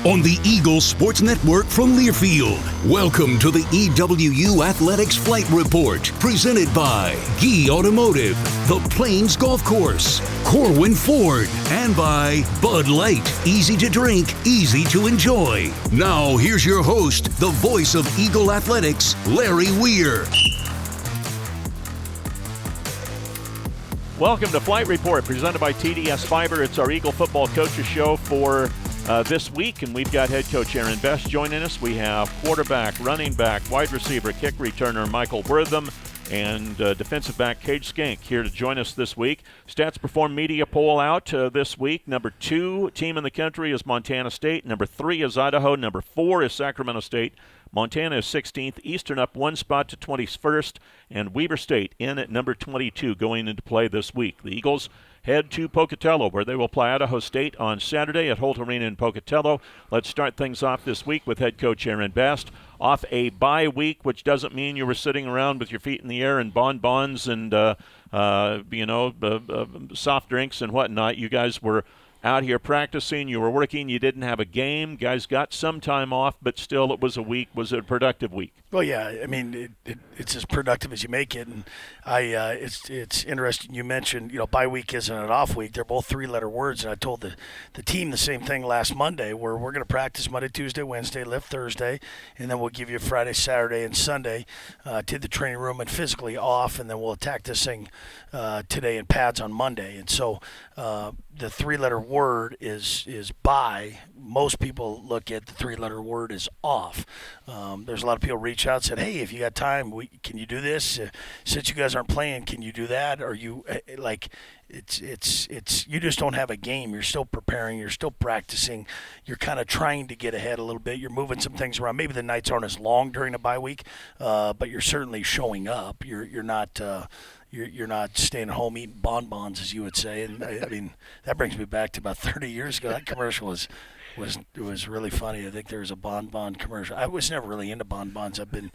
on the Eagle Sports Network from Learfield. Welcome to the EWU Athletics Flight Report, presented by Gee Automotive, the Plains Golf Course, Corwin Ford, and by Bud Light. Easy to drink, easy to enjoy. Now, here's your host, the voice of Eagle Athletics, Larry Weir. Welcome to Flight Report, presented by TDS Fiber. It's our Eagle Football Coaches Show for this week, and we've got head coach Aaron Best joining us. We have quarterback, running back, wide receiver, kick returner Michael Wortham, and defensive back Cage Schenck here to join us this week. Stats Perform media poll out this week. Number 2 team in the country is Montana State. Number 3 is Idaho. Number 4 is Sacramento State. Montana is 16th. Eastern up 1 spot to 21st. And Weber State in at number 22 going into play this week. The Eagles head to Pocatello, where they will play Idaho State on Saturday at Holt Arena in Pocatello. Let's start things off this week with head coach Aaron Best. Off a bye week, which doesn't mean you were sitting around with your feet in the air and bonbons and soft drinks and whatnot. You guys were out here practicing. You were working. You didn't have a game. Guys got some time off, but still it was a week. Was it a productive week? Well, yeah. I mean, it's as productive as you make it. And it's interesting you mentioned, bye week isn't an off week. They're both 3-letter words. And I told the team the same thing last Monday, where we're going to practice Monday, Tuesday, Wednesday, lift Thursday, and then we'll give you Friday, Saturday, and Sunday to the training room and physically off, and then we'll attack this thing today in pads on Monday. And so the 3-letter word is bye. Most people look at the 3-letter word as off. There's a lot of people reach out and said, hey, if you got time, can you do this? Since you guys aren't playing, can you do that? Or you it's you just don't have a game. You're still preparing. You're still practicing. You're kind of trying to get ahead a little bit. You're moving some things around. Maybe the nights aren't as long during a bye week, but you're certainly showing up. You're not You're not staying at home eating bonbons, as you would say. And I mean, that brings me back to about 30 years ago. That commercial was really funny. I think there was a bonbon commercial. I was never really into bonbons. I've been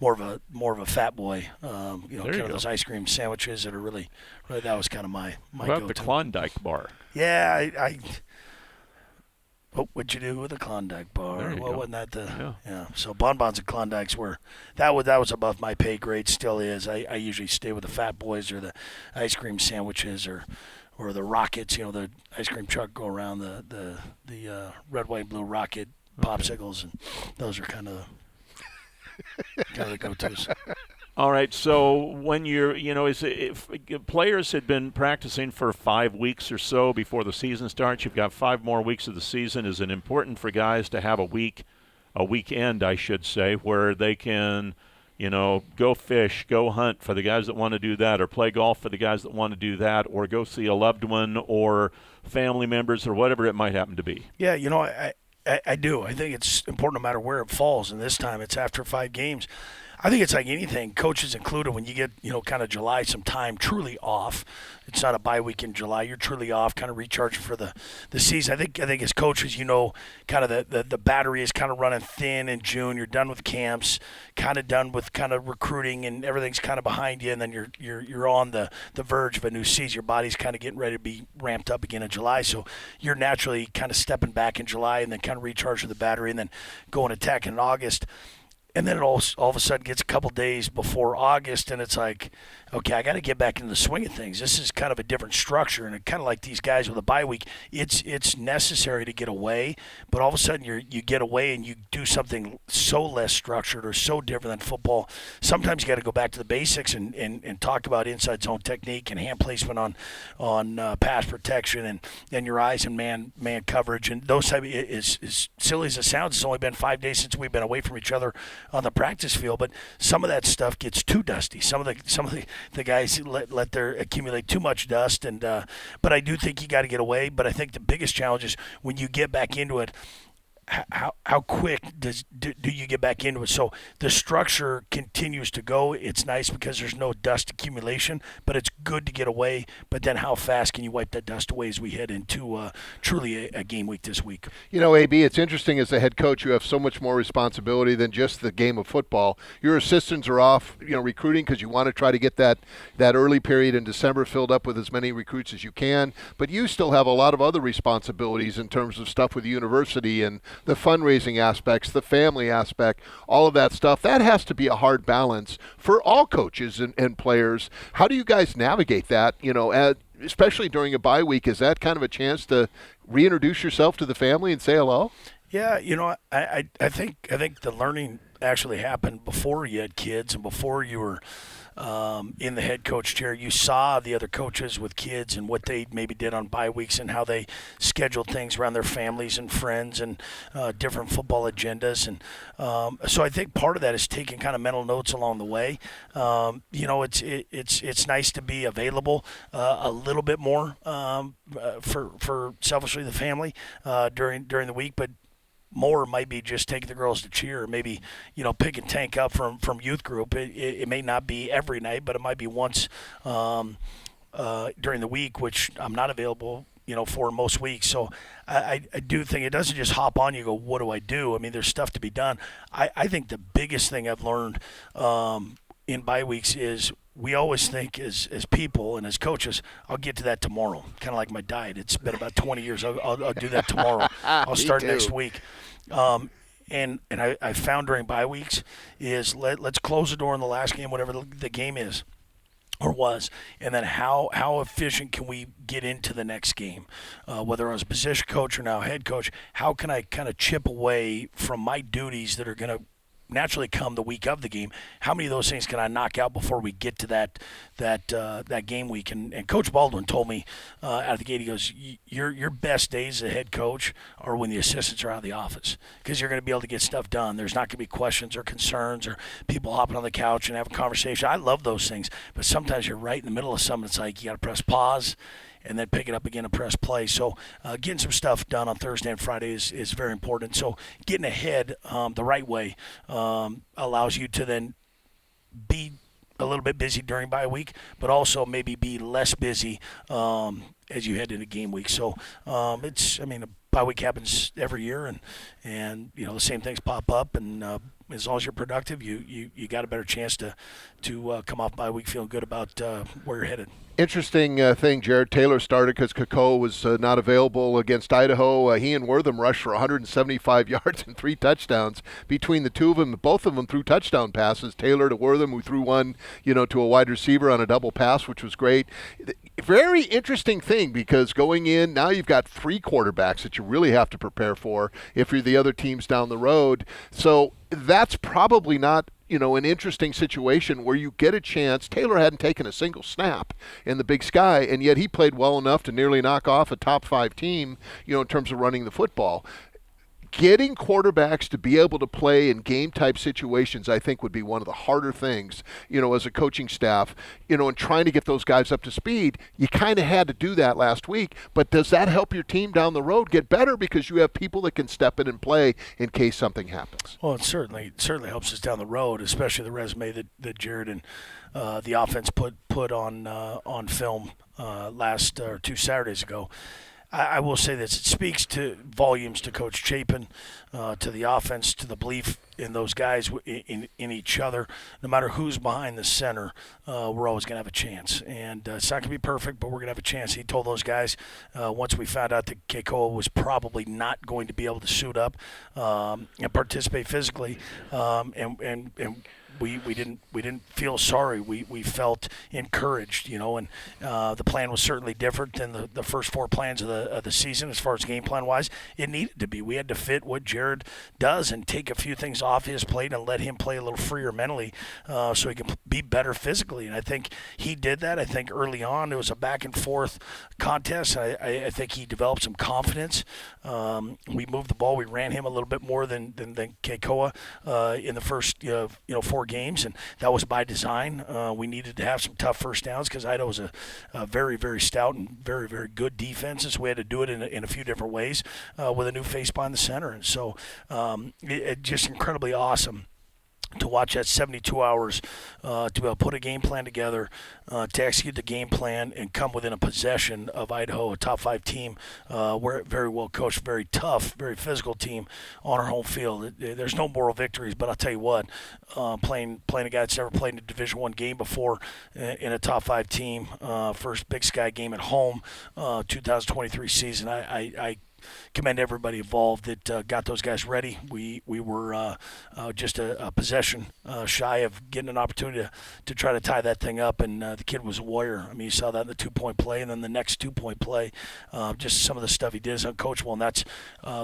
more of a fat boy. Kind of those ice cream sandwiches that are really that was kind of my what go-to. about the Klondike bar? Yeah, I what'd you do with the Klondike bar? Well, wasn't that yeah. So bonbons and Klondikes were that was above my pay grade. Still is. I usually stay with the Fat Boys or the ice cream sandwiches or the Rockets. The ice cream truck go around the red, white, blue Rocket popsicles, and those are kind of the go-tos. All right, so when if players had been practicing for 5 weeks or so before the season starts, you've got 5 more weeks of the season. Is it important for guys to have a weekend, I should say, where they can, go fish, go hunt for the guys that want to do that, or play golf for the guys that want to do that, or go see a loved one or family members or whatever it might happen to be? Yeah, I do. I think it's important no matter where it falls, and this time it's after 5 games. I think it's like anything, coaches included, when you get, kind of July, some time truly off. It's not a bye week in July. You're truly off, kind of recharging for the season. I think as coaches, kind of the battery is kind of running thin in June. You're done with camps, kind of done with kind of recruiting, and everything's kind of behind you. And then you're on the verge of a new season. Your body's kind of getting ready to be ramped up again in July. So you're naturally kind of stepping back in July and then kind of recharging the battery and then going attack in August. And then it all of a sudden gets a couple days before August, and it's like, okay, I got to get back into the swing of things. This is kind of a different structure, and it kind of like these guys with a bye week. It's necessary to get away, but all of a sudden you get away and you do something so less structured or so different than football. Sometimes you got to go back to the basics and talk about inside zone technique and hand placement on pass protection and your eyes and man coverage and those type of, as silly as it sounds. It's only been 5 days since we've been away from each other on the practice field, but some of that stuff gets too dusty. Some of the guys let their accumulate too much dust, and but I do think you got to get away. But I think the biggest challenge is when you get back into it. How quick do you get back into it? So the structure continues to go. It's nice because there's no dust accumulation, but it's good to get away. But then how fast can you wipe that dust away as we head into truly a game week this week? AB, it's interesting as a head coach, you have so much more responsibility than just the game of football. Your assistants are off, recruiting because you want to try to get that early period in December filled up with as many recruits as you can. But you still have a lot of other responsibilities in terms of stuff with the university and the fundraising aspects, the family aspect, all of that stuff. That has to be a hard balance for all coaches and players. How do you guys navigate that, especially during a bye week? Is that kind of a chance to reintroduce yourself to the family and say hello? Yeah, I think the learning actually happened before you had kids and before you were in the head coach chair. You saw the other coaches with kids and what they maybe did on bye weeks and how they scheduled things around their families and friends and different football agendas. And so I think part of that is taking kind of mental notes along the way. It's nice to be available a little bit more for selfishly the family during the week, but more might be just taking the girls to cheer, maybe picking Tank up from youth group. It may not be every night, but it might be once during the week, which I'm not available for most weeks. So I do think it doesn't just hop on you and go, what do I do? I mean, there's stuff to be done. I think the biggest thing I've learned in bye weeks is we always think as people and as coaches, I'll get to that tomorrow. Kind of like my diet. It's been about 20 years. I'll do that tomorrow. I'll start next week. And I found during bye weeks is let's close the door in the last game, whatever the game is or was, and then how efficient can we get into the next game? Whether I was a position coach or now head coach, how can I kind of chip away from my duties that are going to naturally come the week of the game? How many of those things can I knock out before we get to that game week? And Coach Baldwin told me out of the gate, he goes, your best days as a head coach are when the assistants are out of the office, because you're going to be able to get stuff done. There's not going to be questions or concerns or people hopping on the couch and having a conversation. I love those things, but sometimes you're right in the middle of something. It's like you got to press pause and then pick it up again and press play. So getting some stuff done on Thursday and Friday is very important. So getting ahead the right way allows you to then be a little bit busy during bye week, but also maybe be less busy as you head into game week. So a bye week happens every year, and the same things pop up, and as long as you're productive, you got a better chance to come off bye week feeling good about where you're headed. Interesting thing, Jared. Taylor started because Kakko was not available against Idaho. He and Wortham rushed for 175 yards and 3 touchdowns between the two of them. Both of them threw touchdown passes. Taylor to Wortham, who threw one, to a wide receiver on a double pass, which was great. Very interesting thing, because going in, now you've got 3 quarterbacks that you really have to prepare for if you're the other teams down the road. So that's probably not an interesting situation where you get a chance. Taylor hadn't taken a single snap in the Big Sky, and yet he played well enough to nearly knock off a top 5 team, in terms of running the football. Getting quarterbacks to be able to play in game-type situations, I think, would be one of the harder things, as a coaching staff, and trying to get those guys up to speed. You kind of had to do that last week, but does that help your team down the road get better because you have people that can step in and play in case something happens? Well, it certainly helps us down the road, especially the resume that Jared and the offense put on film last 2 Saturdays ago. I will say this: it speaks to volumes to Coach Chapin, to the offense, to the belief in those guys, in each other. No matter who's behind the center, we're always going to have a chance. And it's not going to be perfect, but we're going to have a chance. He told those guys once we found out that Keikoa was probably not going to be able to suit up and participate physically, and we didn't feel sorry. We felt encouraged, and the plan was certainly different than the first 4 plans of the season as far as game plan wise. It needed to be. We had to fit what Jared does and take a few things off his plate and let him play a little freer mentally, so he can be better physically. And I think he did that. I think early on it was a back and forth contest. I think he developed some confidence. We moved the ball. We ran him a little bit more than Keikoa in the first 4 games, and that was by design. We needed to have some tough first downs because Idaho was a very, very stout and very, very good defense, so we had to do it in a few different ways with a new face behind the center. And so it just incredibly awesome to watch that 72 hours, to be able to put a game plan together, to execute the game plan and come within a possession of Idaho, a top 5 team. We're very well coached, very tough, very physical team on our home field. There's no moral victories, but I'll tell you what, playing a guy that's never played in a Division I game before in a top 5 team, first Big Sky game at home, 2023 season, commend everybody involved that got those guys ready. We were just a possession shy of getting an opportunity to try to tie that thing up, and the kid was a warrior. I mean, you saw that in the 2-point play, and then the next 2-point play, just some of the stuff he did is uncoachable, and that's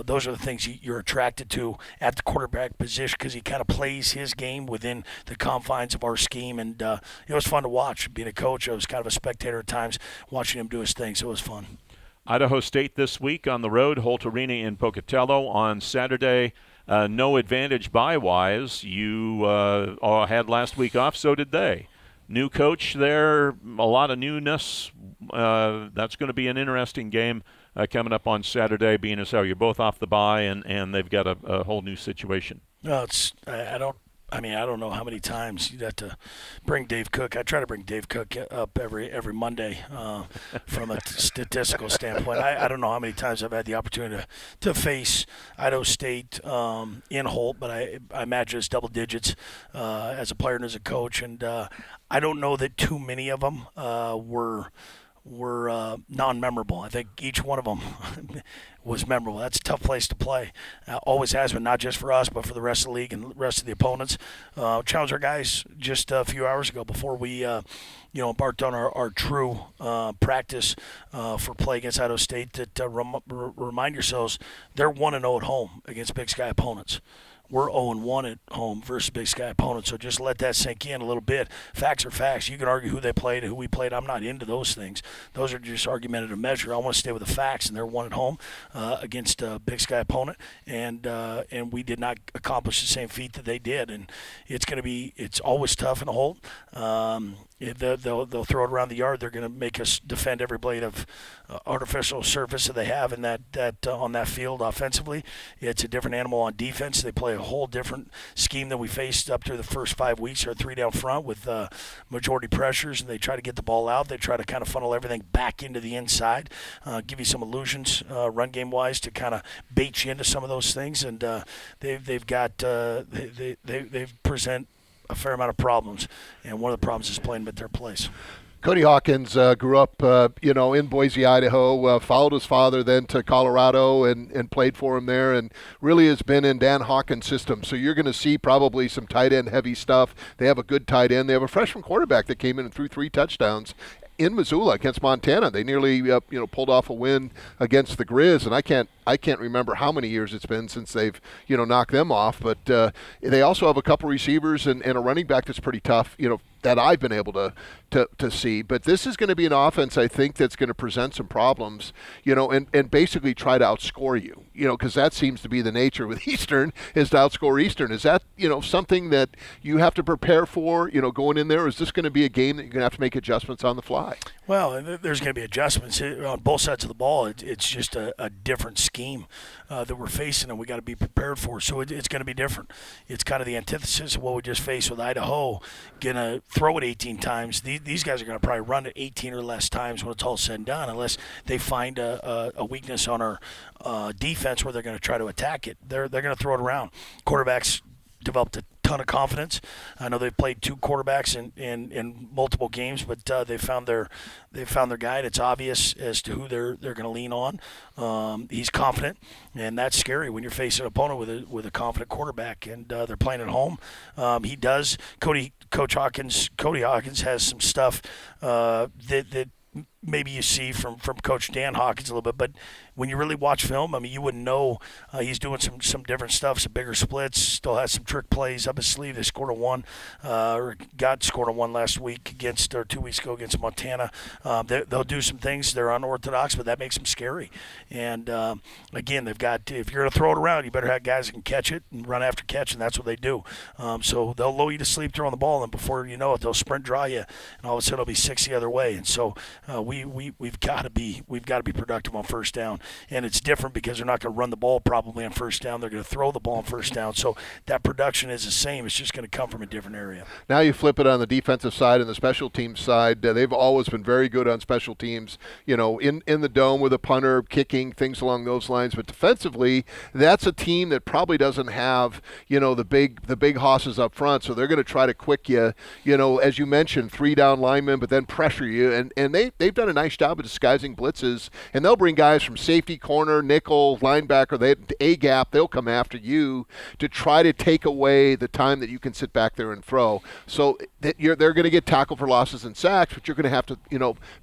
those are the things you're attracted to at the quarterback position because he kind of plays his game within the confines of our scheme, and it was fun to watch. Being a coach, I was kind of a spectator at times watching him do his thing, so it was fun. Idaho State this week on the road, Holt Arena in Pocatello on Saturday. No advantage bye-wise. You had last week off, so did they. New coach there, a lot of newness. That's going to be an interesting game coming up on Saturday, being as how you're both off the bye and they've got a whole new situation. No, I don't know how many times you'd have to bring Dave Cook. I try to bring Dave Cook up every Monday from a statistical standpoint. I don't know how many times I've had the opportunity to face Idaho State in Holt, but I imagine it's double digits as a player and as a coach. And I don't know that too many of them were non-memorable. I think each one of them was memorable. That's a tough place to play. Always has been, not just for us, but for the rest of the league and the rest of the opponents. Challenged our guys just a few hours ago before we embarked on our true practice for play against Idaho State that remind yourselves they're 1-0 at home against Big Sky opponents. We're 0-1 at home versus Big Sky opponents, so just let that sink in a little bit. Facts are facts. You can argue who they played and who we played. I'm not into those things. Those are just argumentative measure. I want to stay with the facts, and they're 1 at home against a Big Sky opponent, and we did not accomplish the same feat that they did. And it's always tough in a Holt. They'll throw it around the yard. They're going to make us defend every blade of artificial surface that they have in that on that field offensively. It's a different animal on defense. They play a whole different scheme than we faced up through the first 5 weeks. Or 3 down front with majority pressures, and they try to get the ball out. They try to kind of funnel everything back into the inside, give you some illusions run game wise to kind of bait you into some of those things. And they present a fair amount of problems, and one of the problems is playing at their place. Cody Hawkins grew up, in Boise, Idaho, followed his father then to Colorado and played for him there, and really has been in Dan Hawkins' system. So you're going to see probably some tight end heavy stuff. They have a good tight end. They have a freshman quarterback that came in and threw 3 touchdowns in Missoula against Montana. They nearly pulled off a win against the Grizz, and I can't remember how many years it's been since they've knocked them off. But they also have a couple receivers and a running back that's pretty tough, that I've been able to see. But this is going to be an offense, I think, that's going to present some problems, and basically try to outscore you, because that seems to be the nature with Eastern, is to outscore Eastern. Is that, something that you have to prepare for, going in there? Or is this going to be a game that you're going to have to make adjustments on the fly? Well, there's going to be adjustments on both sides of the ball. It's just a different scheme that we're facing, and we got to be prepared for. So it's going to be different. It's kind of the antithesis of what we just faced with Idaho. Going to throw it 18 times. These guys are going to probably run it 18 or less times when it's all said and done, unless they find a weakness on our defense where they're going to try to attack it. They're going to throw it around. Quarterbacks developed a ton of confidence. I know they've played 2 quarterbacks in multiple games, but they found their guy. It's obvious as to who they're going to lean on. He's confident, and that's scary when you're facing an opponent with a confident quarterback, and they're playing at home. He does. Cody Hawkins has some stuff that maybe you see from Coach Dan Hawkins a little bit, but when you really watch film, you wouldn't know he's doing some different stuff, some bigger splits, still has some trick plays up his sleeve. They scored a 1 last week or 2 weeks ago against Montana. They'll do some things. They're unorthodox, but that makes them scary. And again, they've got, if you're going to throw it around, you better have guys that can catch it and run after catch, and that's what they do. So they'll lull you to sleep throwing the ball, and before you know it, they'll sprint draw you, and all of a sudden it'll be 6 the other way. And so we've got to be productive on first down. And it's different because they're not going to run the ball probably on first down. They're going to throw the ball on first down. So that production is the same. It's just going to come from a different area. Now you flip it on the defensive side and the special teams side. They've always been very good on special teams, in the dome with a punter, kicking, things along those lines. But defensively, that's a team that probably doesn't have, the big hosses up front. So they're going to try to quick you, as you mentioned, 3 down linemen, but then pressure you. And they've done done a nice job of disguising blitzes, and they'll bring guys from safety, corner, nickel, linebacker, A-gap. They'll come after you to try to take away the time that you can sit back there and throw. So they're going to get tackled for losses and sacks, but you're going to have to,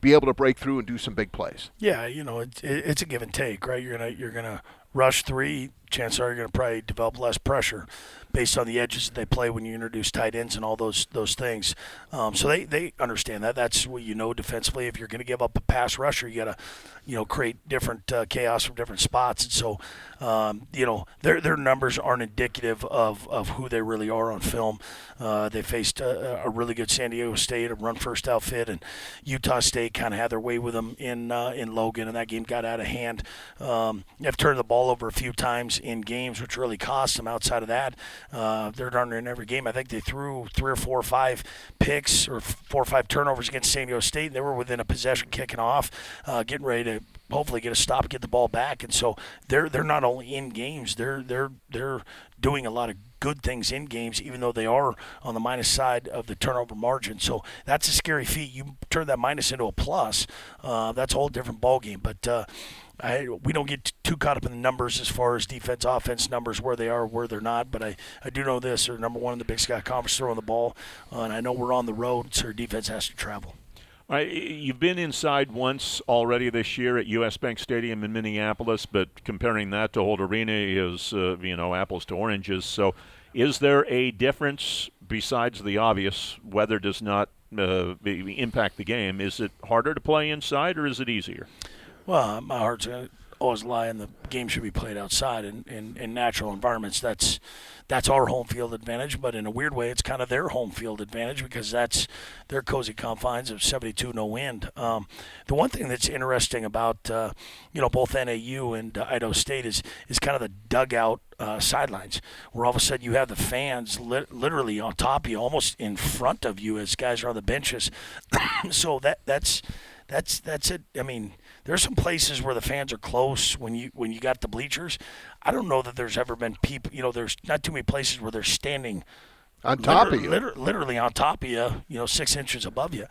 be able to break through and do some big plays. Yeah, it's a give and take, right? You're gonna rush 3. Chances are you're going to probably develop less pressure based on the edges that they play when you introduce tight ends and all those things. So they understand that. That's what defensively. If you're going to give up a pass rusher, you got to create different chaos from different spots. And so their numbers aren't indicative of who they really are on film. They faced a really good San Diego State, a run-first outfit, and Utah State kind of had their way with them in Logan, and that game got out of hand. They've turned the ball over a few times in games, which really cost them. Outside of that, they're darn near in every game. I think they threw 3 or 4 or 5 picks or 4 or 5 turnovers against San Diego State. They were within a possession kicking off, getting ready to hopefully get a stop, get the ball back. And so they're not only in games, they're doing a lot of good things in games, even though they are on the minus side of the turnover margin. So that's a scary feat. You turn that minus into a plus, that's a whole different ballgame. But we don't get too caught up in the numbers as far as defense, offense numbers, where they are, where they're not. But I do know this: they're number 1 in the Big Sky Conference throwing the ball, and I know we're on the road, so our defense has to travel. All right, you've been inside once already this year at U.S. Bank Stadium in Minneapolis, but comparing that to Holt Arena is, apples to oranges. So is there a difference besides the obvious? Weather does not impact the game. Is it harder to play inside, or is it easier? Well, my heart's going to always lie, and the game should be played outside in natural environments. That's our home field advantage, but in a weird way, it's kind of their home field advantage because that's their cozy confines of 72, no wind. The one thing that's interesting about both NAU and Idaho State is kind of the dugout sidelines, where all of a sudden you have the fans literally on top of you, almost in front of you as guys are on the benches. So that's it. I mean, there's some places where the fans are close when you got the bleachers. I don't know that there's ever been people. There's not too many places where they're standing on top of you, literally on top of you. 6 inches above you.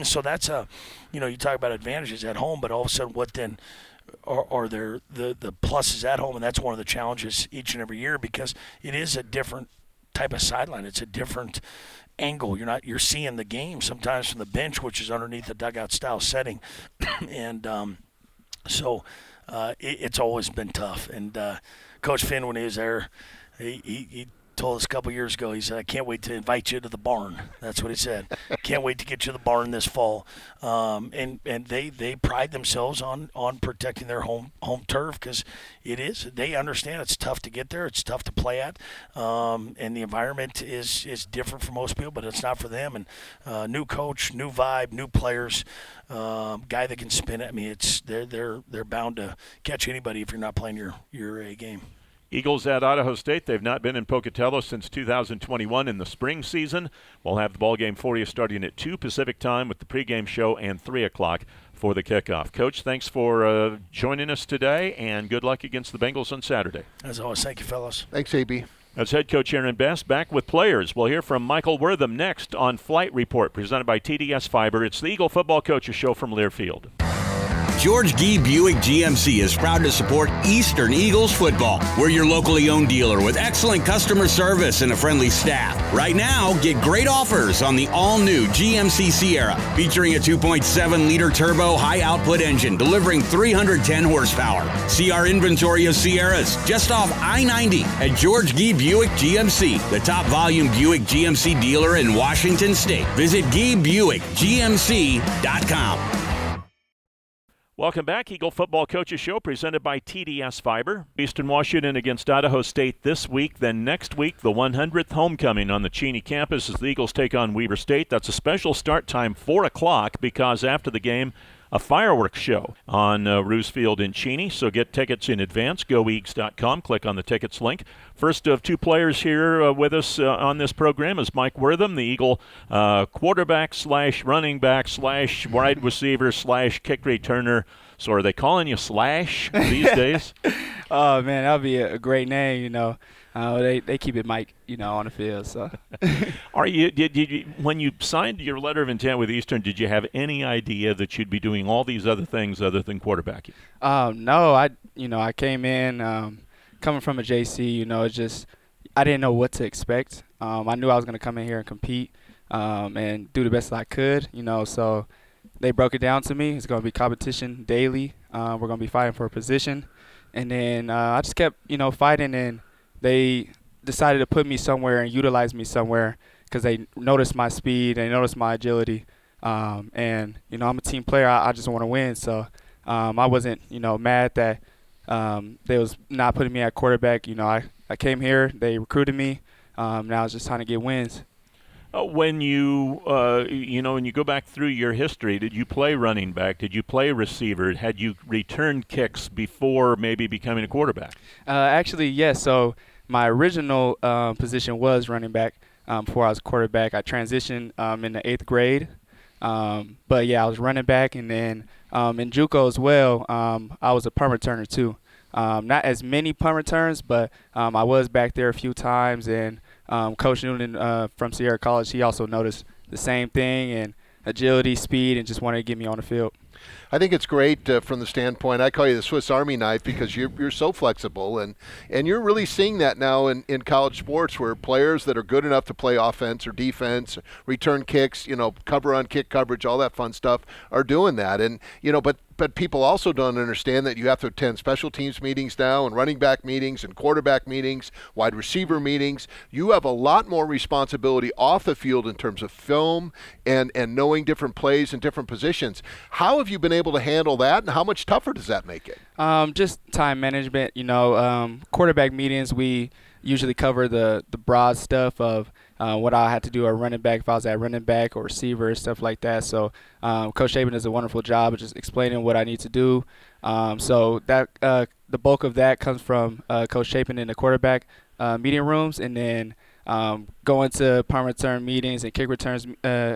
So that's you talk about advantages at home, but all of a sudden, what then are there the pluses at home? And that's one of the challenges each and every year because it is a different type of sideline. It's a different angle. You're seeing the game sometimes from the bench, which is underneath the dugout style setting, and so it's always been tough. And Coach Finn, when he was there, he told us a couple years ago, he said, "I can't wait to invite you to the barn." That's what he said. Can't wait to get you to the barn this fall. And they pride themselves on protecting their home turf because they understand it's tough to get there, it's tough to play at, and the environment is different for most people, but it's not for them. And new coach, new vibe, new players, guy that can spin it. I mean, they're bound to catch anybody if you're not playing your A game. Eagles at Idaho State. They've not been in Pocatello since 2021 in the spring season. We'll have the ball game for you starting at 2 Pacific time with the pregame show and 3 o'clock for the kickoff. Coach, thanks for joining us today, and good luck against the Bengals on Saturday. As always, thank you, fellas. Thanks, AB. That's head coach Aaron Best back with players. We'll hear from Michael Wortham next on Flight Report, presented by TDS Fiber. It's the Eagle Football Coaches Show from Learfield. George Gee Buick GMC is proud to support Eastern Eagles football. We're your locally owned dealer with excellent customer service and a friendly staff. Right now, get great offers on the all-new GMC Sierra, featuring a 2.7-liter turbo high-output engine delivering 310 horsepower. See our inventory of Sierras just off I-90 at George Gee Buick GMC, the top volume Buick GMC dealer in Washington State. Visit GeeBuickGMC.com. Welcome back. Eagle Football Coaches Show presented by TDS Fiber. Eastern Washington against Idaho State this week. Then next week, the 100th homecoming on the Cheney campus as the Eagles take on Weber State. That's a special start time, 4 o'clock, because after the game, a fireworks show on Roos Field in Cheney. So get tickets in advance. GoEags.com. Click on the tickets link. First of 2 players here with us on this program is Mike Wortham, the Eagle quarterback / running back / wide receiver / kick returner. So are they calling you Slash these days? Oh man, that would be a great name. They keep it Mike, on the field. So, Did you when you signed your letter of intent with Eastern, did you have any idea that you'd be doing all these other things other than quarterbacking? No, I came in coming from a JC. It's just I didn't know what to expect. I knew I was going to come in here and compete and do the best I could. So they broke it down to me. It's going to be competition daily. We're going to be fighting for a position. And then I just kept, fighting, and they decided to put me somewhere and utilize me somewhere because they noticed my speed, they noticed my agility. And, I'm a team player. I just want to win. So I wasn't, mad that they was not putting me at quarterback. I came here, they recruited me. Now it's just trying to get wins. When you when you go back through your history, did you play running back? Did you play receiver? Had you returned kicks before maybe becoming a quarterback? Actually, yes. So my original position was running back before I was a quarterback. I transitioned in the 8th grade. But, yeah, I was running back. And then in JUCO as well, I was a punt returner too. Not as many punt returns, but I was back there a few times. And Coach Noonan from Sierra College, he also noticed the same thing, and agility, speed, and just wanted to get me on the field. I think it's great from the standpoint, I call you the Swiss Army knife, because you're so flexible, and you're really seeing that now in college sports, where players that are good enough to play offense or defense, return kicks, cover on kick coverage, all that fun stuff, are doing that. And but people also don't understand that you have to attend special teams meetings now, and running back meetings, and quarterback meetings, wide receiver meetings. You have a lot more responsibility off the field in terms of film and knowing different plays and different positions. How have you been able to handle that, and how much tougher does that make it? Just time management. Quarterback meetings, we usually cover the broad stuff of what I had to do at running back if I was at running back or receiver, stuff like that. So Coach Shapen does a wonderful job of just explaining what I need to do. So that the bulk of that comes from Coach Shapen in the quarterback meeting rooms, and then going to punt return meetings and kick returns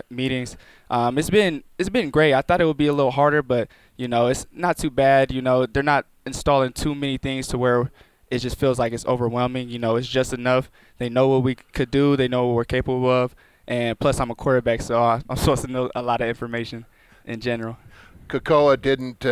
meetings. It's been great. I thought it would be a little harder, but it's not too bad. They're not installing too many things to where it just feels like it's overwhelming. It's just enough. They know what we could do. They know what we're capable of. And plus, I'm a quarterback, so I'm supposed to know a lot of information in general. Kakoa didn't.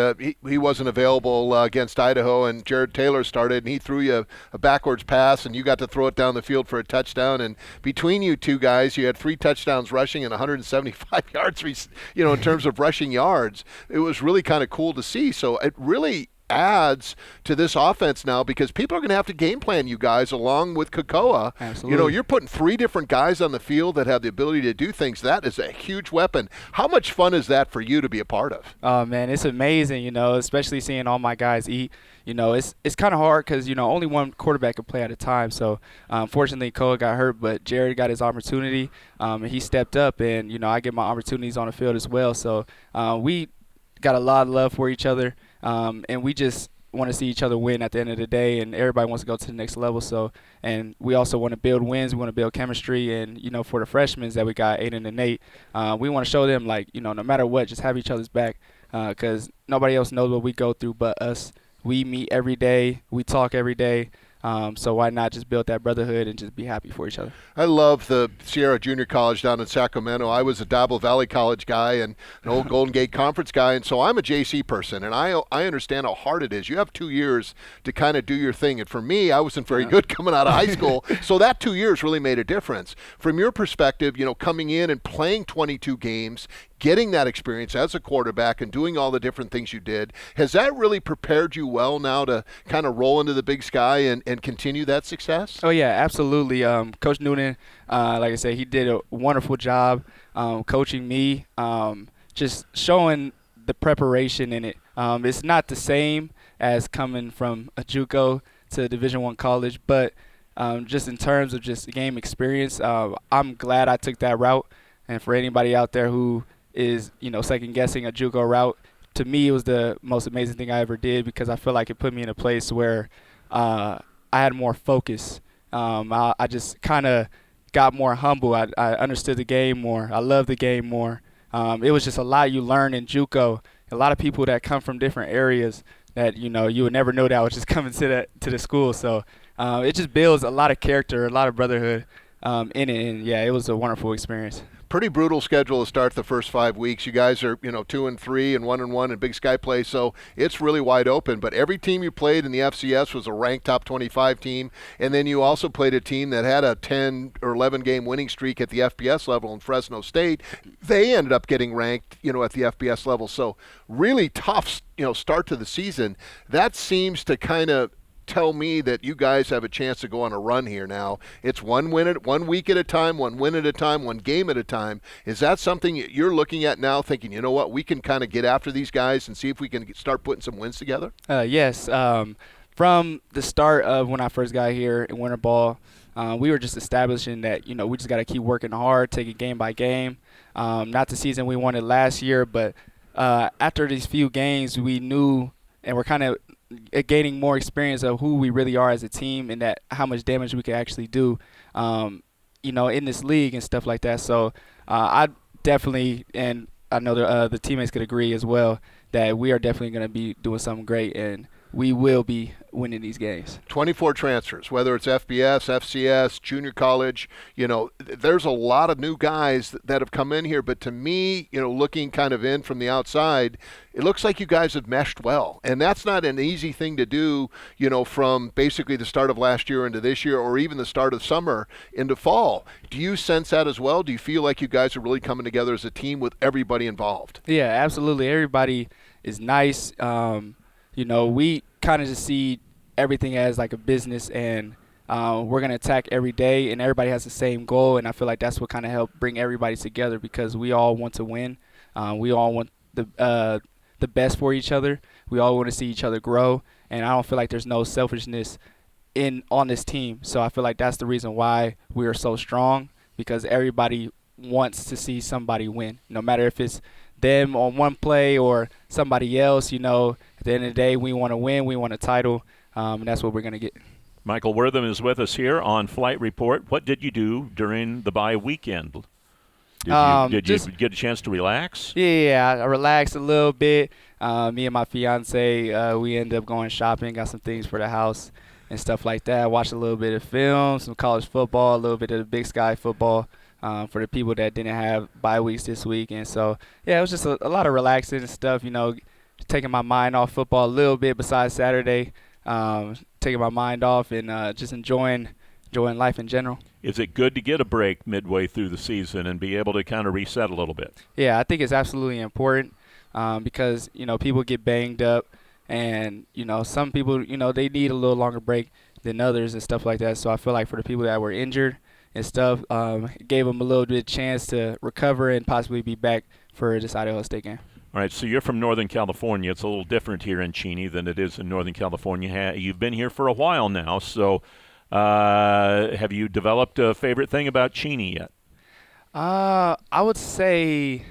He wasn't available against Idaho, and Jared Taylor started, and he threw you a backwards pass, and you got to throw it down the field for a touchdown. And between you two guys, you had 3 touchdowns rushing and 175 yards, in terms of rushing yards. It was really kind of cool to see. So it really adds to this offense now, because people are going to have to game plan you guys along with Kakoa. Absolutely. You're putting 3 different guys on the field that have the ability to do things. That is a huge weapon. How much fun is that for you to be a part of? Oh man, it's amazing, especially seeing all my guys eat. It's kind of hard because, only one quarterback can play at a time. So, unfortunately, Koa got hurt, but Jared got his opportunity, and he stepped up, and, I get my opportunities on the field as well. So, we got a lot of love for each other. And we just want to see each other win at the end of the day, and everybody wants to go to the next level. So, and we also want to build wins. We want to build chemistry, and for the freshmen that we got, Aiden and Nate, we want to show them no matter what, just have each other's back, because nobody else knows what we go through but us. We meet every day, we talk every day. So why not just build that brotherhood and just be happy for each other? I love the Sierra Junior College down in Sacramento. I was a Dabble Valley College guy and an old Golden Gate Conference guy, and so I'm a JC person, and I understand how hard it is. You have 2 years to kind of do your thing, and for me, I wasn't very good coming out of high school, so that 2 years really made a difference. From your perspective, coming in and playing 22 games, getting that experience as a quarterback and doing all the different things you did, has that really prepared you well now to kind of roll into the big sky and continue that success? Oh, yeah, absolutely. Coach Noonan, like I said, he did a wonderful job coaching me, just showing the preparation in it. It's not the same as coming from a JUCO to a Division I college, but just in terms of just game experience, I'm glad I took that route. And for anybody out there who is, second-guessing a JUCO route, to me it was the most amazing thing I ever did, because I feel like it put me in a place where I had more focus. I just kind of got more humble. I understood the game more. I loved the game more. It was just a lot you learn in JUCO. A lot of people that come from different areas that you would never know that was just coming to the school. So it just builds a lot of character, a lot of brotherhood in it, and yeah, it was a wonderful experience. Pretty brutal schedule to start the first 5 weeks. You guys are 2-3 and 1-1 in Big Sky play, so it's really wide open. But every team you played in the FCS was a ranked top 25 team, and then you also played a team that had a 10 or 11 game winning streak at the FBS level in Fresno State. They ended up getting ranked, at the FBS level. So really tough, start to the season. That seems to kind of tell me that you guys have a chance to go on a run here now. It's 1 week at a time, 1 win at a time, 1 game at a time. Is that something you're looking at now, thinking, you know what, we can kind of get after these guys and see if we can start putting some wins together? Yes. From the start of when I first got here in winter ball, we were just establishing that, we just got to keep working hard, take it game by game. Not the season we wanted last year, but after these few games, we knew and we're kind of gaining more experience of who we really are as a team and that how much damage we can actually do, in this league and stuff like that. So I definitely, and I know the teammates could agree as well, that we are definitely going to be doing something great and we will be winning these games. 24 transfers, whether it's FBS, FCS, junior college, there's a lot of new guys that have come in here. But to me, looking kind of in from the outside, it looks like you guys have meshed well. And that's not an easy thing to do, from basically the start of last year into this year or even the start of summer into fall. Do you sense that as well? Do you feel like you guys are really coming together as a team with everybody involved? Yeah, absolutely. Everybody is nice. We kind of just see everything as like a business, and we're going to attack every day, and everybody has the same goal, and I feel like that's what kind of helped bring everybody together because we all want to win. We all want the best for each other. We all want to see each other grow, and I don't feel like there's no selfishness on this team. So I feel like that's the reason why we are so strong, because everybody wants to see somebody win, no matter if it's them on one play or somebody else. At the end of the day, we want to win, we want a title, and that's what we're going to get. Michael Wortham is with us here on Flight Report. What did you do during the bye weekend? Did you get a chance to relax? Yeah, I relaxed a little bit. Me and my fiance, we ended up going shopping, got some things for the house and stuff like that. Watched a little bit of film, some college football, a little bit of the Big Sky football. For the people that didn't have bye weeks this week. And so, yeah, it was just a lot of relaxing and stuff, taking my mind off football a little bit besides Saturday, taking my mind off and just enjoying life in general. Is it good to get a break midway through the season and be able to kind of reset a little bit? Yeah, I think it's absolutely important because, people get banged up and, some people, they need a little longer break than others and stuff like that. So I feel like for the people that were injured and stuff, gave them a little bit of chance to recover and possibly be back for this Idaho State game. All right, so you're from Northern California. It's a little different here in Cheney than it is in Northern California. You've been here for a while now, so have you developed a favorite thing about Cheney yet? I would say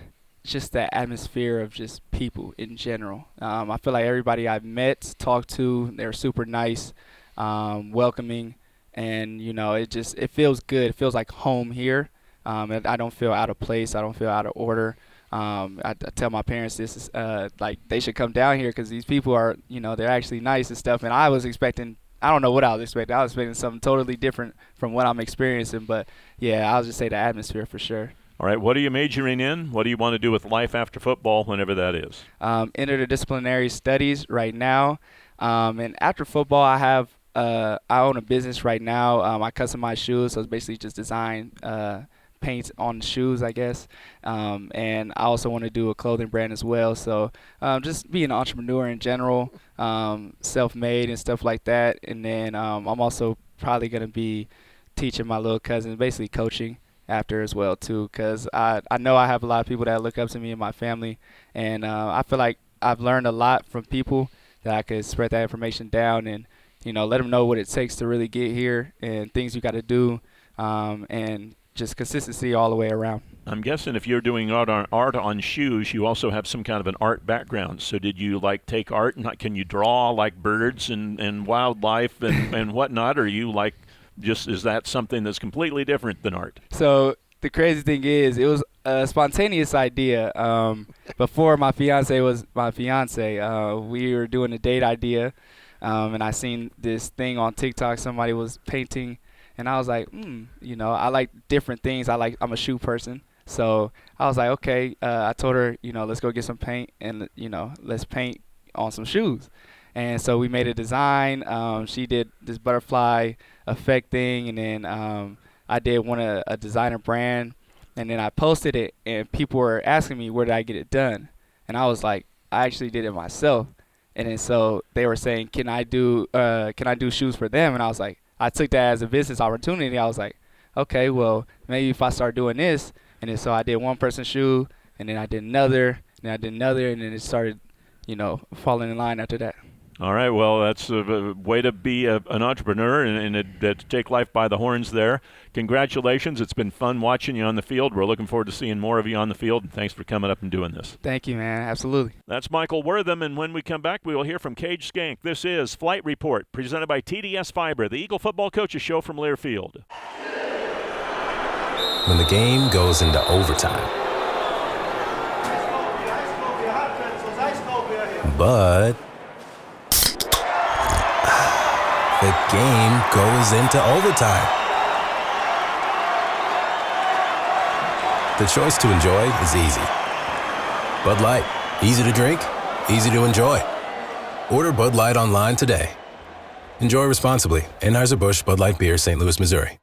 just the atmosphere of just people in general. I feel like everybody I've met, talked to, they're super nice, welcoming. And, it feels good. It feels like home here. I don't feel out of place. I don't feel out of order. I tell my parents this is like they should come down here because these people are, they're actually nice and stuff. And I was expecting, I don't know what I was expecting. I was expecting something totally different from what I'm experiencing. But, yeah, I'll just say the atmosphere for sure. All right, what are you majoring in? What do you want to do with life after football, whenever that is? Interdisciplinary studies right now. And after football, I own a business right now. I customize shoes, so it's basically just design paint on shoes, I guess. And I also want to do a clothing brand as well. So just be an entrepreneur in general, self-made and stuff like that. And then I'm also probably going to be teaching my little cousin, basically coaching after as well too, because I know I have a lot of people that look up to me and my family. And I feel like I've learned a lot from people that I could spread that information down and let them know what it takes to really get here and things you got to do, and just consistency all the way around. I'm guessing if you're doing art on shoes, you also have some kind of an art background. So did you take art and can you draw like birds and wildlife and whatnot? Or you is that something that's completely different than art? So the crazy thing is, it was a spontaneous idea. Before my fiance was my fiance, we were doing a date idea, and I seen this thing on TikTok. Somebody was painting, and I was like, I like different things. I'm a shoe person, so I was like, okay. I told her, let's go get some paint, and let's paint on some shoes. And so we made a design. She did this butterfly effect thing, and then I did a designer brand, and then I posted it, and people were asking me where did I get it done, and I was like, I actually did it myself. And then so they were saying, can I do shoes for them? And I was like, I took that as a business opportunity. I was like, okay, well maybe if I start doing this, and then so I did one person's shoe, and then I did another, and then I did another, and then it started, falling in line after that. All right, well, that's a way to be an entrepreneur and to take life by the horns there. Congratulations. It's been fun watching you on the field. We're looking forward to seeing more of you on the field, and thanks for coming up and doing this. Thank you, man. Absolutely. That's Michael Wortham, and when we come back, we will hear from Cage Schenck. This is Flight Report, presented by TDS Fiber, the Eagle Football Coaches Show from Learfield. When the game goes into overtime. But the game goes into overtime. The choice to enjoy is easy. Bud Light, easy to drink, easy to enjoy. Order Bud Light online today. Enjoy responsibly. Anheuser-Busch Bud Light Beer, St. Louis, Missouri.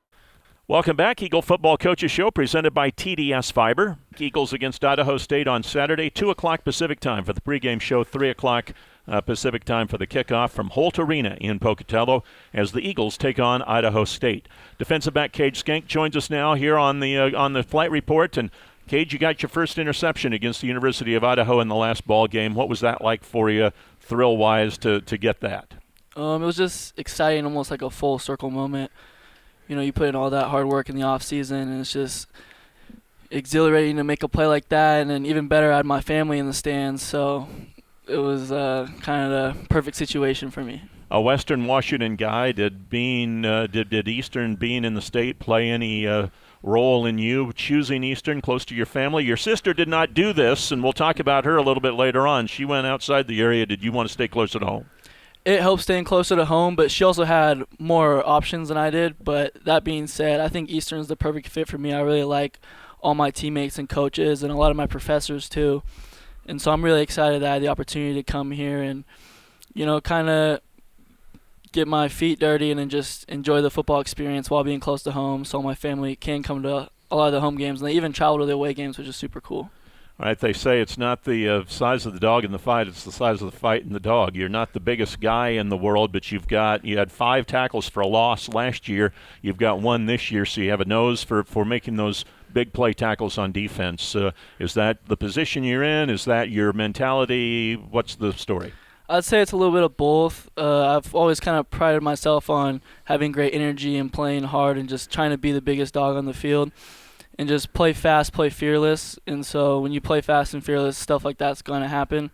Welcome back. Eagle Football Coaches Show presented by TDS Fiber. Eagles against Idaho State on Saturday, 2 o'clock Pacific time for the pregame show, 3 o'clock Pacific time for the kickoff from Holt Arena in Pocatello as the Eagles take on Idaho State. Defensive back Cage Schenck joins us now here on the Flight Report. And Cage, you got your first interception against the University of Idaho in the last ball game. What was that like for you, thrill-wise, to get that? It was just exciting, almost like a full circle moment. You put in all that hard work in the off season, and it's just exhilarating to make a play like that. And then even better, I had my family in the stands, so it was kind of the perfect situation for me. A Western Washington guy, did Eastern being in the state play any role in you choosing Eastern close to your family? Your sister did not do this, and we'll talk about her a little bit later on. She went outside the area. Did you want to stay closer to home? It helped staying closer to home, but she also had more options than I did. But that being said, I think Eastern's the perfect fit for me. I really like all my teammates and coaches and a lot of my professors too. And so I'm really excited that I had the opportunity to come here and, kind of get my feet dirty and then just enjoy the football experience while being close to home so my family can come to a lot of the home games. And they even travel to the away games, which is super cool. All right, they say it's not the size of the dog in the fight, it's the size of the fight in the dog. You're not the biggest guy in the world, but you had 5 tackles for a loss last year. You've got 1 this year, so you have a nose for making those big play tackles on defense. Is that the position you're in? Is that your mentality? What's the story? I'd say it's a little bit of both. I've always kind of prided myself on having great energy and playing hard and just trying to be the biggest dog on the field. And just play fast, play fearless. And so when you play fast and fearless, stuff like that's going to happen.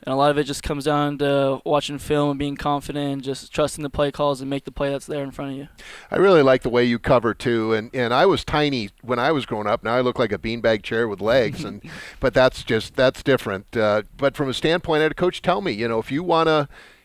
And a lot of it just comes down to watching film and being confident and just trusting the play calls and make the play that's there in front of you. I really like the way you cover, too. And I was tiny when I was growing up. Now I look like a beanbag chair with legs. But that's different. But from a standpoint, I had a coach tell me,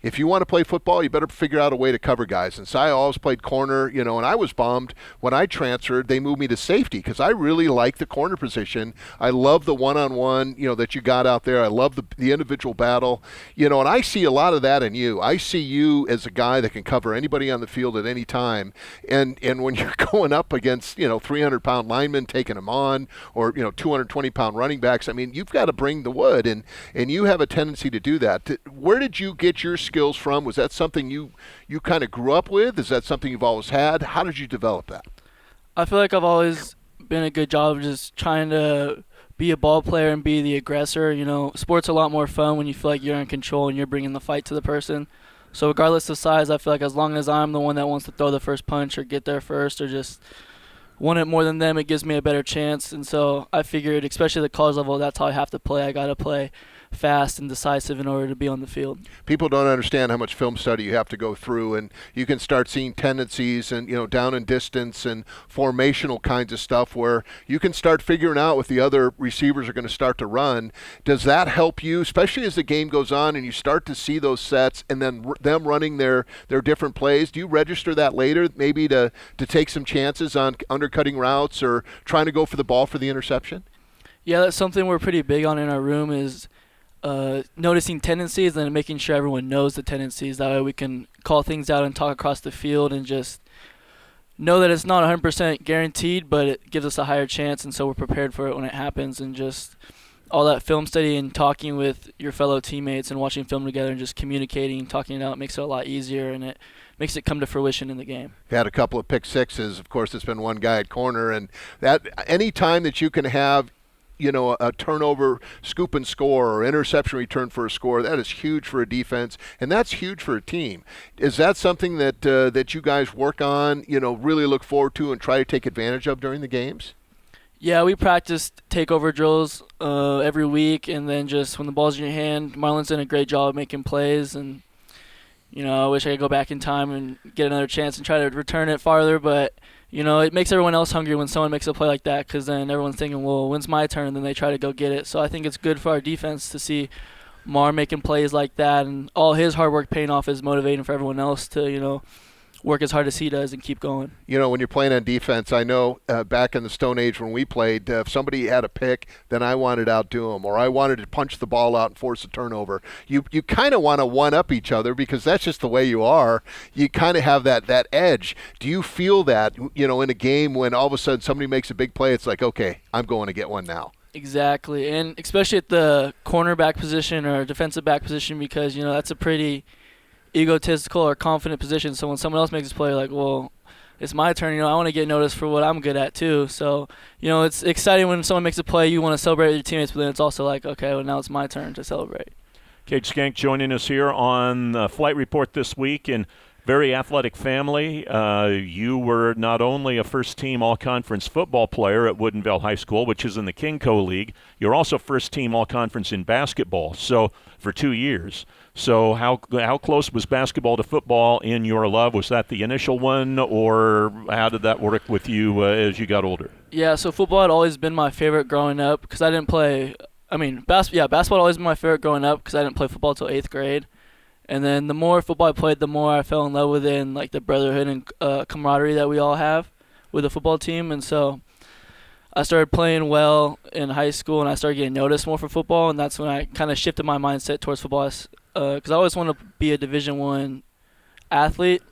if you want to play football, you better figure out a way to cover guys. And so I always played corner, and I was bummed when I transferred. They moved me to safety because I really like the corner position. I love the one-on-one, that you got out there. I love the individual battle, and I see a lot of that in you. I see you as a guy that can cover anybody on the field at any time. And when you're going up against, 300-pound linemen taking them on or, 220-pound running backs, you've got to bring the wood, and you have a tendency to do that. Where did you get your skills from? Was that something you kind of grew up with? Is that something you've always had? How did you develop that? I feel like I've always been a good job of just trying to be a ball player and be the aggressor. Sports are a lot more fun when you feel like you're in control and you're bringing the fight to the person. So regardless of size, I feel like as long as I'm the one that wants to throw the first punch or get there first or just want it more than them, it gives me a better chance. And so I figured, especially at the college level, that's how I have to play. I got to play fast and decisive in order to be on the field. People don't understand how much film study you have to go through, and you can start seeing tendencies and, down and distance and formational kinds of stuff where you can start figuring out what the other receivers are going to start to run. Does that help you, especially as the game goes on and you start to see those sets and then them running their different plays? Do you register that later, maybe to take some chances on undercutting routes or trying to go for the ball for the interception? Yeah, that's something we're pretty big on in our room is noticing tendencies and then making sure everyone knows the tendencies. That way we can call things out and talk across the field and just know that it's not 100% guaranteed, but it gives us a higher chance, and so we're prepared for it when it happens. And just all that film study and talking with your fellow teammates and watching film together and just communicating and talking it out makes it a lot easier, and it makes it come to fruition in the game. You've had a couple of pick sixes. Of course, it's been one guy at corner, and that any time that you can have a turnover, scoop and score, or interception return for a score, that is huge for a defense, and that's huge for a team. Is that something that you guys work on, really look forward to and try to take advantage of during the games? Yeah, we practice takeover drills every week, and then just when the ball's in your hand, Marlon's done a great job of making plays, and I wish I could go back in time and get another chance and try to return it farther, but it makes everyone else hungry when someone makes a play like that, because then everyone's thinking, well, when's my turn? And then they try to go get it. So I think it's good for our defense to see Mar making plays like that, and all his hard work paying off is motivating for everyone else to, work as hard as he does and keep going. When you're playing on defense, I know back in the Stone Age when we played, if somebody had a pick, then I wanted to outdo them, or I wanted to punch the ball out and force a turnover. You kind of want to one-up each other because that's just the way you are. You kind of have that edge. Do you feel that, in a game when all of a sudden somebody makes a big play, it's like, okay, I'm going to get one now? Exactly, and especially at the cornerback position or defensive back position, because, that's a pretty egotistical or confident position. So when someone else makes a play, like, well, it's my turn. I want to get noticed for what I'm good at too. So, it's exciting when someone makes a play. You want to celebrate with your teammates, but then it's also like, okay, well, now it's my turn to celebrate. Cage Schenck joining us here on the Flight Report this week, and very athletic family. You were not only a first-team all-conference football player at Woodinville High School, which is in the KingCo League. You're also first-team all-conference in basketball, so for 2 years. So how close was basketball to football in your love? Was that the initial one, or how did that work with you as you got older? Yeah, so football had always been my favorite growing up because I didn't play – basketball had always been my favorite growing up because I didn't play football until 8th grade. And then the more football I played, the more I fell in love with it and, the brotherhood and camaraderie that we all have with the football team. And so I started playing well in high school, and I started getting noticed more for football, and that's when I kind of shifted my mindset towards football because I always wanted to be a Division I athlete,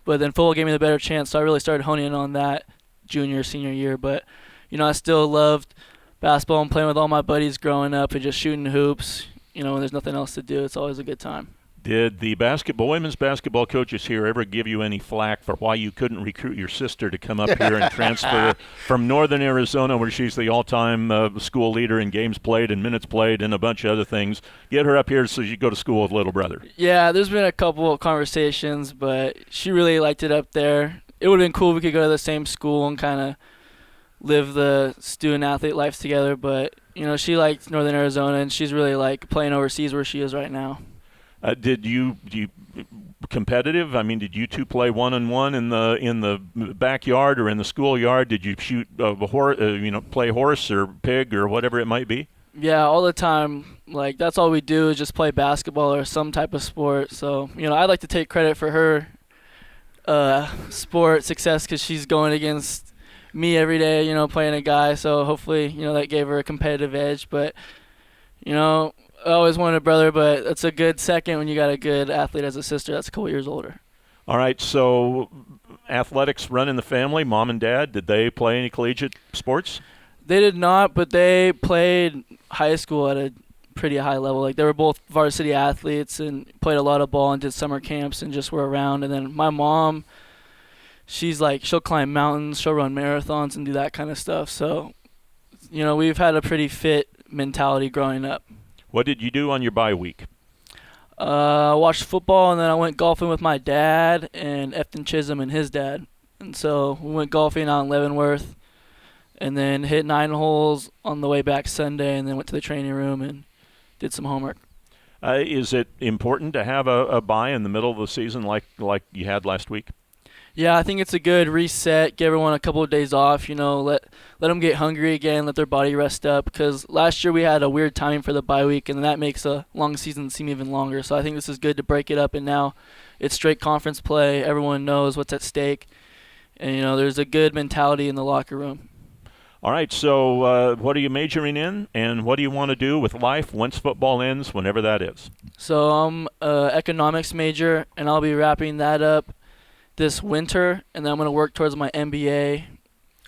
but then football gave me the better chance, so I really started honing in on that junior, senior year. But, I still loved basketball and playing with all my buddies growing up and just shooting hoops. When there's nothing else to do, it's always a good time. Did the women's basketball coaches here ever give you any flack for why you couldn't recruit your sister to come up here and transfer from northern Arizona, where she's the all-time school leader in games played and minutes played and a bunch of other things, get her up here so you go to school with little brother? Yeah, there's been a couple of conversations, but she really liked it up there. It would have been cool if we could go to the same school and kind of live the student-athlete lives together, but, she liked northern Arizona, and she's really playing overseas where she is right now. Did you competitive? Did you two play one-on-one in the backyard or in the schoolyard? Did you shoot play horse or pig or whatever it might be? Yeah, all the time. That's all we do is just play basketball or some type of sport. So, I'd like to take credit for her sport success because she's going against me every day, playing a guy. So hopefully, that gave her a competitive edge. But, I always wanted a brother, but it's a good second when you got a good athlete as a sister that's a couple years older. All right, so athletics run in the family. Mom and Dad, did they play any collegiate sports? They did not, but they played high school at a pretty high level. They were both varsity athletes and played a lot of ball and did summer camps and just were around. And then my mom, she'll climb mountains, she'll run marathons and do that kind of stuff. So, we've had a pretty fit mentality growing up. What did you do on your bye week? I watched football, and then I went golfing with my dad and Efton Chisholm and his dad. And so we went golfing out in Leavenworth and then hit 9 holes on the way back Sunday and then went to the training room and did some homework. Is it important to have a bye in the middle of the season like you had last week? Yeah, I think it's a good reset. Give everyone a couple of days off. Let them get hungry again. Let their body rest up. Because last year we had a weird timing for the bye week, and that makes a long season seem even longer. So I think this is good to break it up. And now it's straight conference play. Everyone knows what's at stake, and there's a good mentality in the locker room. All right. So what are you majoring in, and what do you want to do with life once football ends, whenever that is? So I'm an economics major, and I'll be wrapping that up this winter, and then I'm going to work towards my MBA,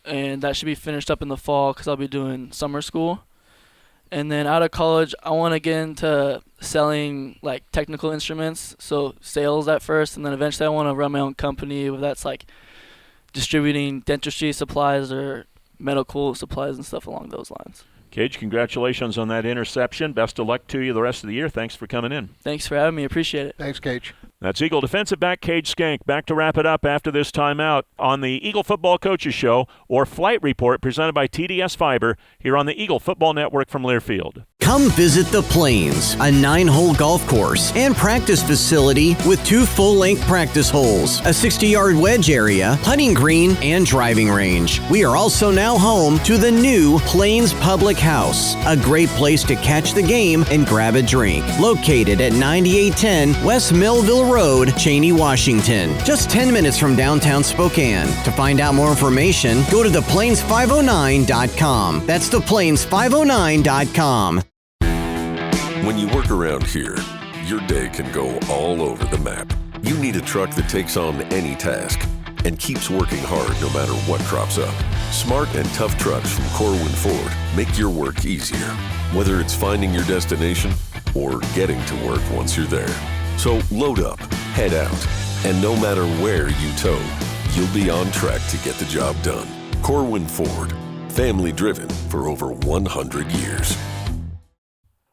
and that should be finished up in the fall because I'll be doing summer school. And then out of college, I want to get into selling like technical instruments, so sales at first, and then eventually I want to run my own company, whether that's like distributing dentistry supplies or medical supplies and stuff along those lines. Cage, congratulations on that interception. Best of luck to you the rest of the year. Thanks for coming in. Thanks for having me. Appreciate it. Thanks, Cage. That's Eagle defensive back Cage Schenck. Back to wrap it up after this timeout on the Eagle Football Coaches Show or Flight Report presented by TDS Fiber here on the Eagle Football Network from Learfield. Come visit The Plains, a 9-hole golf course and practice facility with 2 full-length practice holes, a 60-yard wedge area, putting green, and driving range. We are also now home to the new Plains Public House, a great place to catch the game and grab a drink. Located at 9810 West Millville Road, Cheney, Washington. Just 10 minutes from downtown Spokane. To find out more information, go to theplains509.com. That's theplains509.com. When you work around here, your day can go all over the map. You need a truck that takes on any task and keeps working hard no matter what crops up. Smart and tough trucks from Corwin Ford make your work easier, whether it's finding your destination or getting to work once you're there. So load up, head out, and no matter where you tow, you'll be on track to get the job done. Corwin Ford, family driven for over 100 years.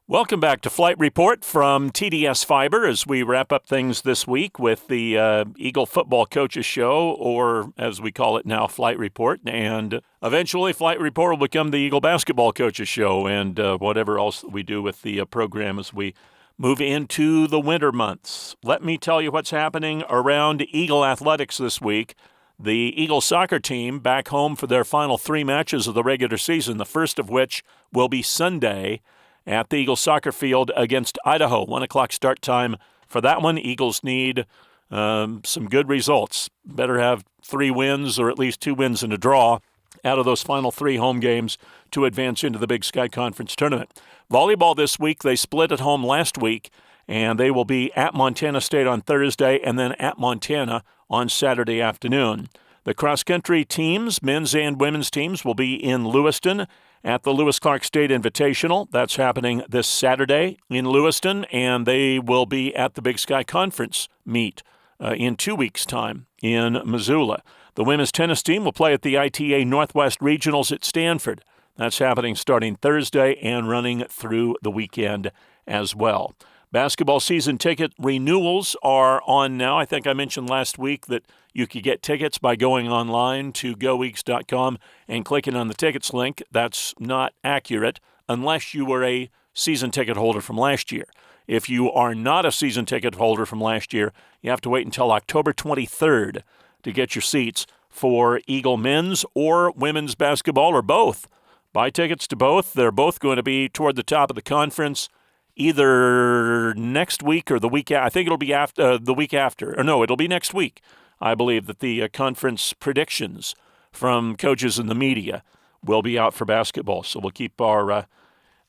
Welcome back to Flight Report from TDS Fiber as we wrap up things this week with the Eagle Football Coaches Show, or as we call it now, Flight Report. And eventually Flight Report will become the Eagle Basketball Coaches Show and whatever else we do with the program as we move into the winter months. Let me tell you what's happening around Eagle Athletics this week. The Eagle soccer team back home for their final 3 matches of the regular season, the first of which will be Sunday at the Eagle soccer field against Idaho. 1 o'clock start time for that one. Eagles need some good results. Better have 3 wins or at least 2 wins and a draw out of those final 3 home games to advance into the Big Sky Conference tournament. Volleyball this week, they split at home last week, and they will be at Montana State on Thursday and then at Montana on Saturday afternoon. The cross-country teams, men's and women's teams, will be in Lewiston at the Lewis Clark State Invitational. That's happening this Saturday in Lewiston, and they will be at the Big Sky Conference meet in 2 weeks' time in Missoula. The women's tennis team will play at the ITA Northwest Regionals at Stanford. That's happening starting Thursday and running through the weekend as well. Basketball season ticket renewals are on now. I think I mentioned last week that you could get tickets by going online to goeags.com and clicking on the tickets link. That's not accurate unless you were a season ticket holder from last year. If you are not a season ticket holder from last year, you have to wait until October 23rd to get your seats for Eagle men's or women's basketball or both. Buy tickets to both. They're both going to be toward the top of the conference either next week or the week after. I think it'll be after the week after. Or no, it'll be next week. I believe that the conference predictions from coaches and the media will be out for basketball. So we'll keep our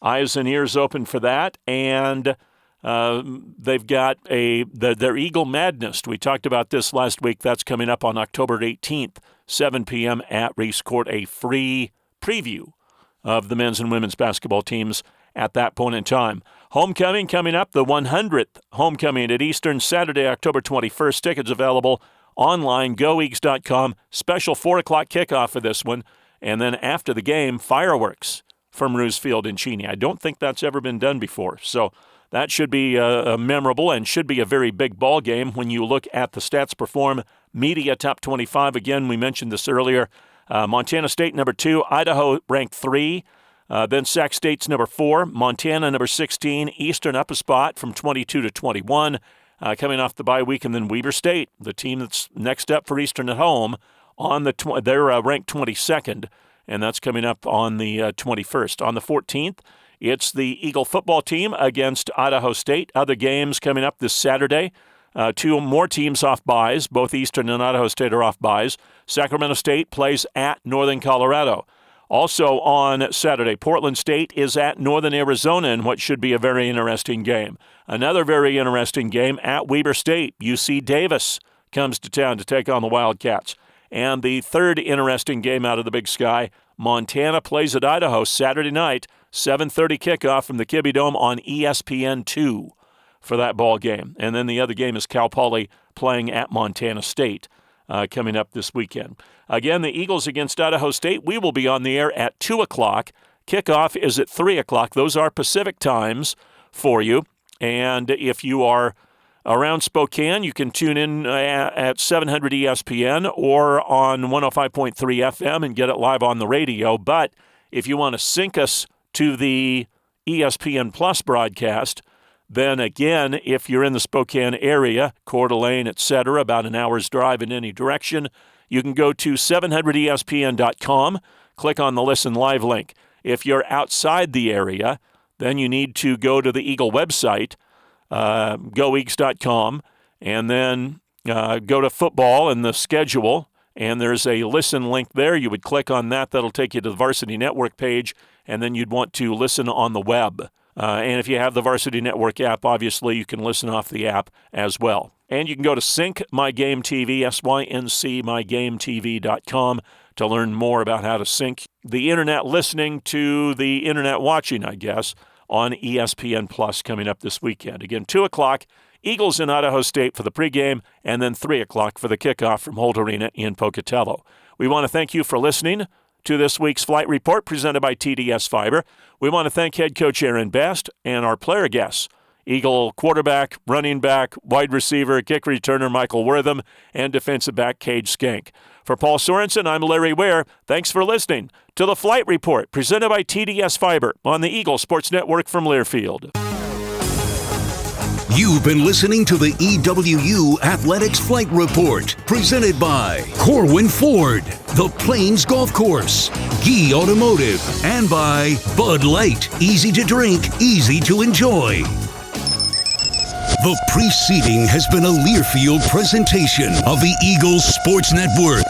eyes and ears open for that. And they've got their Eagle Madness. We talked about this last week. That's coming up on October 18th, 7 p.m. at Reese Court, a free preview of the men's and women's basketball teams at that point in time. Homecoming coming up, the 100th homecoming at Eastern, Saturday, October 21st. Tickets available online, goeags.com. Special 4 o'clock kickoff for this one. And then after the game, fireworks from Roos Field in Cheney. I don't think that's ever been done before. So that should be memorable and should be a very big ball game when you look at the Stats Perform Media Top 25. Again, we mentioned this earlier. Montana State, number 2. Idaho, ranked 3. Then Sac State's number 4, Montana number 16, Eastern up a spot from 22 to 21, coming off the bye week, and then Weber State, the team that's next up for Eastern at home, on the they're ranked 22nd, and that's coming up on the 21st. On the 14th, it's the Eagle football team against Idaho State. Other games coming up this Saturday. 2 more teams off byes. Both Eastern and Idaho State are off byes. Sacramento State plays at Northern Colorado. Also on Saturday, Portland State is at Northern Arizona in what should be a very interesting game. Another very interesting game at Weber State. UC Davis comes to town to take on the Wildcats. And the third interesting game out of the Big Sky, Montana plays at Idaho Saturday night, 7:30 kickoff from the Kibbe Dome on ESPN2 for that ball game. And then the other game is Cal Poly playing at Montana State coming up this weekend. Again, the Eagles against Idaho State. We will be on the air at 2 o'clock. Kickoff is at 3 o'clock. Those are Pacific times for you. And if you are around Spokane, you can tune in at 700 ESPN or on 105.3 FM and get it live on the radio. But if you want to sync us to the ESPN Plus broadcast, then again, if you're in the Spokane area, Coeur d'Alene, etc., about an hour's drive in any direction, you can go to 700ESPN.com, click on the Listen Live link. If you're outside the area, then you need to go to the Eagle website, goeags.com, and then go to football and the schedule, and there's a listen link there. You would click on that. That'll take you to the Varsity Network page, and then you'd want to listen on the web. And if you have the Varsity Network app, obviously you can listen off the app as well. And you can go to Sync My Game TV, SYNCMyGameTV.com, to learn more about how to sync the internet listening to the internet watching, I guess, on ESPN Plus coming up this weekend. Again, 2 o'clock, Eagles in Idaho State for the pregame, and then 3 o'clock for the kickoff from Holt Arena in Pocatello. We want to thank you for listening to this week's Flight Report presented by TDS Fiber. We want to thank head coach Aaron Best and our player guests, Eagle quarterback, running back, wide receiver, kick returner Michael Wortham, and defensive back Cage Schenck. For Paul Sorensen, I'm Larry Weir. Thanks for listening to the Flight Report presented by TDS Fiber on the Eagle Sports Network from Learfield. You've been listening to the EWU Athletics Flight Report, presented by Corwin Ford, the Plains Golf Course, Gee Automotive, and by Bud Light. Easy to drink, easy to enjoy. The preceding has been a Learfield presentation of the Eagles Sports Network.